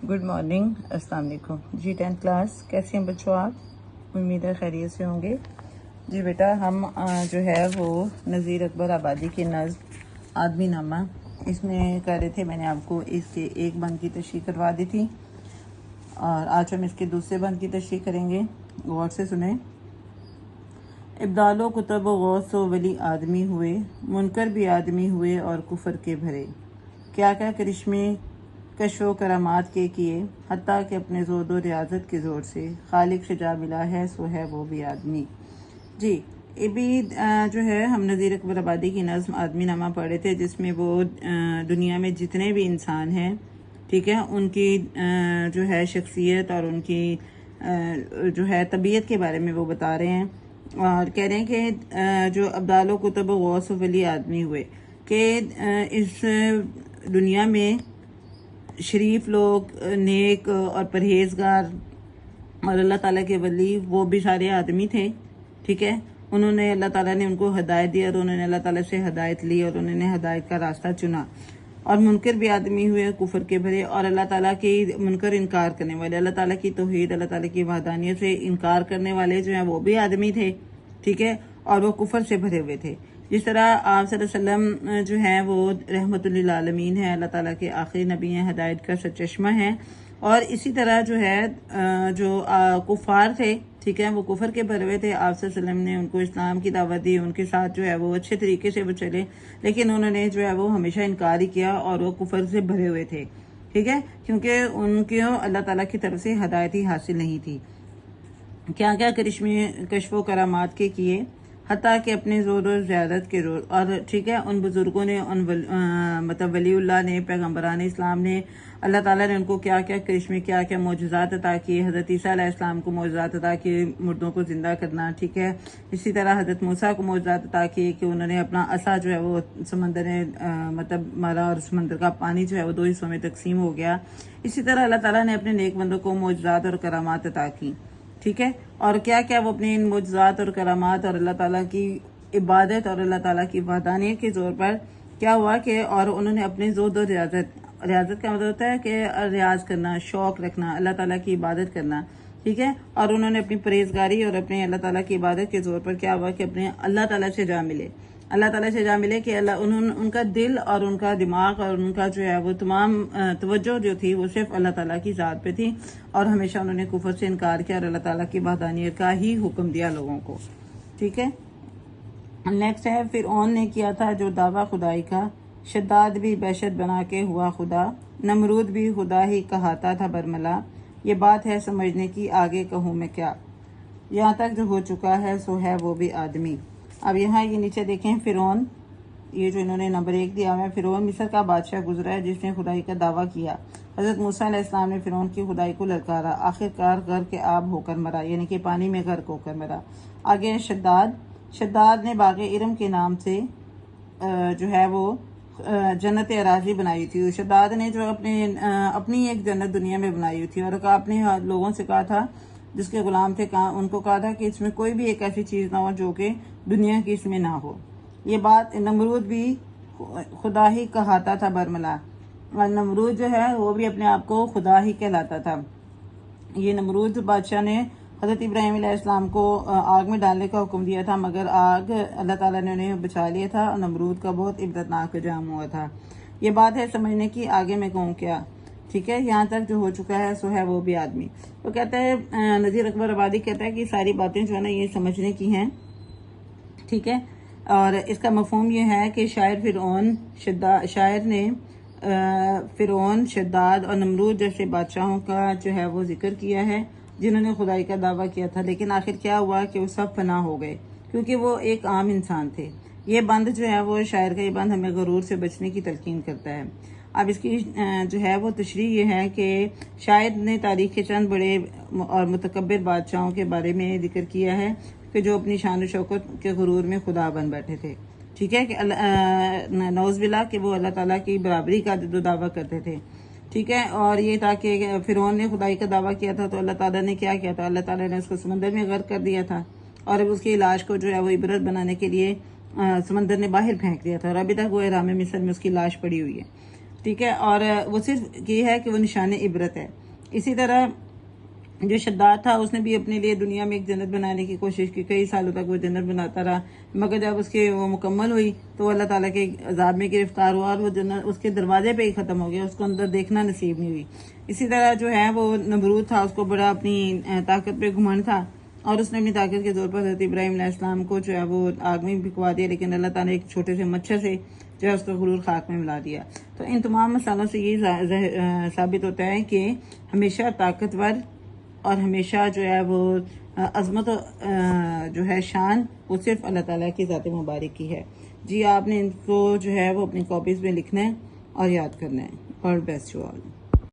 Good morning, अस्सलाम वालेकुम जी। 10th class कैसे हैं बच्चों आप? उम्मीद है खैरियत से होंगे जी। बेटा हम जो है वो नज़ीर अकबर आबादी की नज़्म आदमी नामा इसमें कर रहे थे। मैंने आपको इसके एक बंद की तशरीह करवा दी थी और आज हम इसके दूसरे बंद की तशरीह करेंगे। गौर से सुने। इब्दालो कुतब गौस व वली आदमी हुए, मुनकर भी आदमी हुए और कुफर के भरे। क्या क्या करिश्मे कशो करामात के किए, हत्ता कि अपने जोर रियाजत के ज़ोर से खालिक से जा मिला है सो है वो भी आदमी जी। ये भी जो है हम नज़ीर अकबर आबादी की नज़्म आदमी नामा पढ़े थे, जिसमें वो दुनिया में जितने भी इंसान हैं, ठीक है, उनकी जो है शख्सियत और उनकी जो है तबीयत के बारे में वो बता रहे हैं और कह रहे हैं कि जो अब्दालो कुतब गौस वली आदमी हुए कि इस दुनिया में शरीफ लोग, नेक और परहेजगार और अल्लाह ताला के वली वो भी सारे आदमी थे, ठीक है। उन्होंने अल्लाह ताला ने उनको हदायत दी और उन्होंने अल्लाह ताला से हदायत ली और उन्होंने हदायत का रास्ता चुना। और मुनकर भी आदमी हुए, कुफर के भरे और अल्लाह ताला की मुनकर इनकार करने वाले, अल्लाह ताला की तौहीद, अल्लाह ताला की वहदानियत से इनकार करने वाले जो हैं वो भी आदमी थे, ठीक है, और वो कुफर से भरे हुए थे। जिस तरह आप सल्लल्लाहु अलैहि वसल्लम जो हैं वो रहमतुल लिल आलमीन है, अल्लाह ताला के आखिरी नबी हैं, हदायत का सरचश्मा है। और इसी तरह जो है जो कुफार थे, ठीक है, वो कुफर के भरे हुए थे। आप सल्लल्लाहु अलैहि वसल्लम ने उनको इस्लाम की दावत दी, उनके साथ जो है वो अच्छे तरीके से वो चले, लेकिन उन्होंने जो है वो हमेशा इनकार ही किया और वो कुफर से भरे हुए थे, ठीक है, क्योंकि उनके अल्लाह ताला की तरफ से हदायत ही हासिल नहीं थी। क्या क्या करिश्मे कशफो करामात के किए, हत्ता कि अपने जोर और ज़्यादत के जोर और, ठीक है, उन बुजुर्गों ने मतलब वलीउल्लाह ने, पैगम्बरान इस्लाम ने, अल्लाह ताला ने उनको क्या क्या करिश्मे, क्या क्या मौजज़ात अता किए। हज़रत ईसा अलैहिस्सलाम को मौजज़ात अता किए, मुर्दों को ज़िंदा करना, ठीक है। इसी तरह हज़रत मूसा को मौजज़ात अता किए कि उन्होंने अपना असा जो है वो समंदर ने मतलब मारा और समंदर का पानी जो है वो दो हिस्सों में तकसीम हो गया। इसी तरह अल्लाह ताला ने अपने नेक बंदों को मौजज़ात और करामात अता की, ठीक है। और क्या क्या वो अपने इन मुजज़ात और करामात और अल्लाह ताला की इबादत और अल्लाह ताला की वहदानियत के ज़ोर पर क्या हुआ कि और उन्होंने अपने ज़ोर और रियाजत का मतलब होता है कि रियाज करना, शौक रखना, अल्लाह ताला की इबादत करना, ठीक है। और उन्होंने अपनी परहेजगारी और अपने अल्लाह ताला की इबादत के ज़ोर पर क्या हुआ कि अपने अल्लाह ताला से जा मिले, अल्लाह ताला से जा मिले कि उनका दिल और उनका दिमाग और उनका जो है वो तमाम तवज्जो जो थी वो सिर्फ अल्लाह ताला की ज़ात पे थी और हमेशा उन्होंने कुफर से इनकार किया और अल्लाह ताला की वहदानियत का ही हुक्म दिया लोगों को, ठीक है। नेक्स्ट है फिरौन ने किया था जो दावा खुदाई का, शद्दाद भी बहशत बना के हुआ खुदा, नमरूद भी खुदा ही कहाता था बरमला। ये बात है समझने की, आगे कहूँ मैं क्या, यहाँ तक जो हो चुका है सो है वो भी आदमी। अब यहाँ ये नीचे देखें, फिरौन, ये जो इन्होंने नंबर 1 दिया हुआ है, फिरौन मिस्र का बादशाह गुजरा है जिसने खुदाई का दावा किया। हज़रत मूसा अलैहिस्सलाम ने फिरौन की खुदाई को ललकारा, आखिरकार गर्क के आब होकर मरा, यानी कि पानी में गर्क होकर मरा। आगे शद्दाद ने बाग़े इरम के नाम से जो है वो जन्नत अराजी बनाई थी। शद्दाद ने जो अपनी एक जन्नत दुनिया में बनाई हुई थी और अपने लोगों से कहा था, जिसके गुलाम थे, उनको कहा था कि इसमें कोई भी एक ऐसी चीज़ ना हो जो कि दुनिया की इसमें ना हो। ये बात नमरूद भी खुदा ही कहाता था बरमला, और नमरूद जो है वो भी अपने आप को खुदा ही कहलाता था। ये नमरूद बादशाह ने हज़रत इब्राहीम अलैहिस्सलाम को आग में डालने का हुक्म दिया था, मगर आग अल्लाह ताला ने उन्हें बचा लिया था और नमरूद का बहुत इब्दतनाक अंजाम हुआ था। ये बात है समझने की, आगे मैं कहूँ क्या, ठीक है। यहाँ तक जो हो चुका है सो है वो भी आदमी। तो कहता है नज़ीर अकबर आबादी कहता है कि सारी बातें जो है ना ये समझने की हैं, ठीक है। और इसका मफहूम ये है कि शायर ने फिरौन, शद्दाद और नमरूद जैसे बादशाहों का जो है वो जिक्र किया है जिन्होंने खुदाई का दावा किया था, लेकिन आखिर क्या हुआ कि वो सब फना हो गए क्योंकि वो एक आम इंसान थे। ये बंद जो है वो शायर का ये बंद हमें गरूर से बचने की तलकीन करता है। अब इसकी जो है वो तशरीह ये है कि शायर ने तारीख के चंद बड़े और मुतकब्बिर बादशाहों के बारे में जिक्र किया है कि जो अपनी शान शौकत के गुरूर में खुदा बन बैठे थे, ठीक है, कि नौज़बिल्लाह कि वो अल्लाह ताला की बराबरी का दावा करते थे, ठीक है। और ये था कि फिरौन ने खुदाई का दावा किया था तो अल्लाह ताला ने क्या किया था, अल्लाह ताला ने उसको समंदर में गर्क कर दिया था और अब उसकी लाश को जो है वो इबरत बनाने के लिए समंदर ने बाहर फेंक दिया था और अभी तक वो इराम मिस्र में उसकी लाश पड़ी हुई है। ठीक है। और वो सिर्फ ये है कि वो निशान इबरत है। इसी तरह जो शद्दाद था उसने भी अपने लिए दुनिया में एक जन्नत बनाने की कोशिश की, कई सालों तक वो जन्नत बनाता रहा, मगर जब उसकी वो मुकम्मल हुई तो अल्लाह ताला के अजाब में गिरफ्तार हुआ और वो जन्नत उसके दरवाजे पे ही ख़त्म हो गया, उसको अंदर देखना नसीब नहीं हुई। इसी तरह जो है वो नमरूद था, उसको बड़ा अपनी ताकत पे घुमंड था और उसने अपनी ताकत के जोर पर हज़रत इब्राहिम अलैहिस्सलाम को जो है वो आग में भिगवा दिया, लेकिन अल्लाह ताला ने एक छोटे से मच्छर से जो है उसका गुरूर खाक में मिला दिया। तो इन तमाम मसालों से ये साबित होता है कि हमेशा ताकतवर और हमेशा जो है वो अजमत जो है शान वो सिर्फ अल्लाह ताला की ज़ात मुबारक की है। जी आपने इनको जो है वो अपनी कॉपीज़ में लिखना है और याद करना है। All best to all.